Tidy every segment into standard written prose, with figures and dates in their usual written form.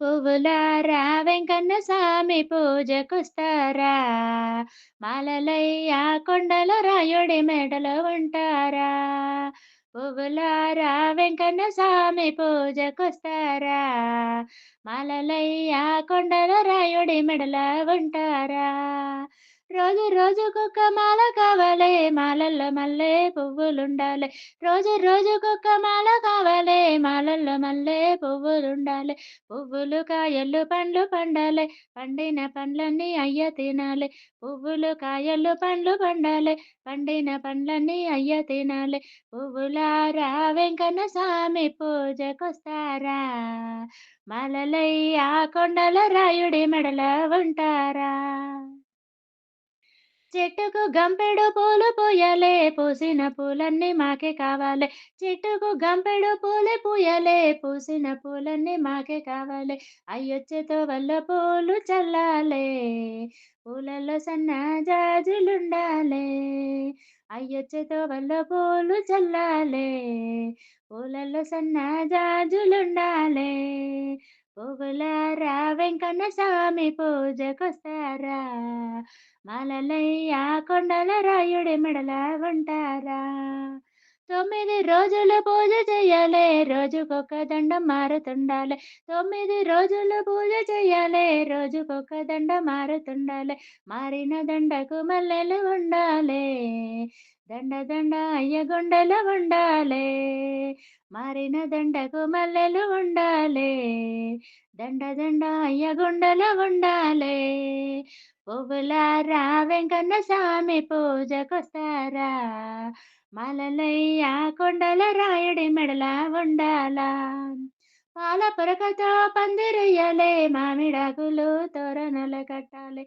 పువ్వులారా వెంకన్న స్వామి పూజకొస్తారా, మాలలయ్య కొండల రాయుడి మెడలో ఉంటారా. పువ్వులారా వెంకన్న స్వామి పూజకొస్తారా, మాలలయ్య కొండల రాయుడి మెడలో ఉంటారా. రోజు రోజుకొక మాల కావాలే, మాలల్లో మల్లె పువ్వులుండాలి. రోజు రోజుకొక మాల కావాలే, మాలల్లో మల్లె పువ్వులుండాలి. పువ్వులు కాయలు పండ్లు పండాలి, పండిన పండ్లన్నీ అయ్య తినాలి. పువ్వులు కాయలు పండ్లు పండాలి, పండిన పండ్లన్నీ అయ్య తినాలి. పువ్వులారా వెంకన్న స్వామి పూజకొస్తారా, మాలలయ్య కొండల రాయుడి మెడల ఉంటారా. చెట్టుకు గంపెడు పూలు పూయాలే, పూసిన పూలన్నీ మాకే కావాలే. చెట్టుకు గంపెడు పూలు పూయాలే, పూసిన పూలన్నీ మాకే కావాలే. అయ్యొచ్చేతో వల్ల పూలు చల్లాలే, పూలలో సన్న జాజులుండాలే. అయ్యొచ్చేతో వల్ల పూలు చల్లాలే, పూలలో సన్న జాజులుండాలే. పువ్వులారా వెంకన్న స్వామి పూజకొస్తారా, మాలలయ్య కొండల రాయుడి మెడల ఉంటారా. 9 రోజులు పూజ చెయ్యాలే, రోజుకొక దండం మారుతుండాలే. 9 రోజులు పూజ చెయ్యాలే, రోజుకొక దండం మారుతుండాలే. మారిన దండకు మల్లెలు ఉండాలే, దండ దండ అయ్య గుండెలు ఉండాలే. మారిన దండకు మల్లెలు ఉండాలే, దండ దండ అయ్య గుండెలు ఉండాలే. పువ్వులారా వెంకన్న స్వామి పూజకొస్తారా, మాలలయ్య కొండల రాయుడి మెడల ఉండాలా. పాల పొరకతో పందిరెయ్యాలే, మామిడాకులు తోరణాలు కట్టాలి.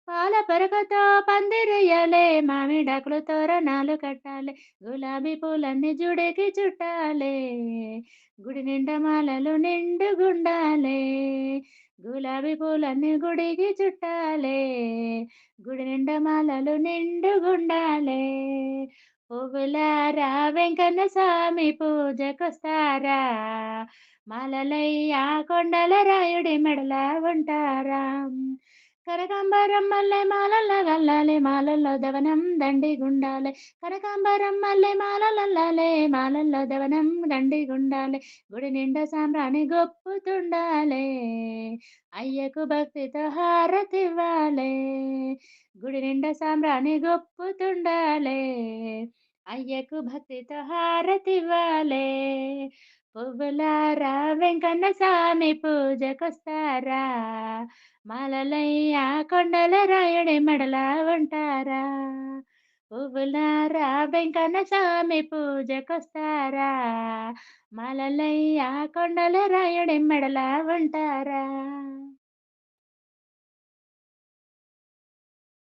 పాల పొరకతో పందిరెయ్యాలే, మామిడాకులు తోరణాలు కట్టాలి. గులాబీ పూలన్నీ జుడికి చుట్టాలే, గుడి నిండా మాలలు నిండుగుండాలే. గులాబీ పూలన్నీ గుడికి చుట్టాలే, గుడి నిండా మాలలు నిండుగుండాలే. పువ్వులారా వెంకన్న స్వామి పూజకొస్తారా, మాలలయ్య కొండల రాయుడి మెడల ఉంటారా. కనకాంబరం మల్లె మాలల్ల గల్లాలి, మాలల్లో దవనం దండిగుండాలి. కనకాంబరం మల్లె మాలలల్లాలే, మాలల్లో దవనం దండిగుండాలి. గుడి నిండా సాంబ్రాణి గొప్పుతుండాలే, అయ్యకు భక్తితో హారతివ్వాలే. గుడి నిండా సాంబ్రాణి గొప్పుతుండాలే, అయ్యకు భక్తితో హారతివ్వాలే. పువ్వులారా వెంకన్న స్వామి పూజకొస్తారా, మాలలయ్య కొండల రాయుడి మెడల ఉంటారా. పువ్వులారా వెంకన్న స్వామి పూజకొస్తారా, మాలలయ్య కొండల రాయుడి మెడల ఉంటారా.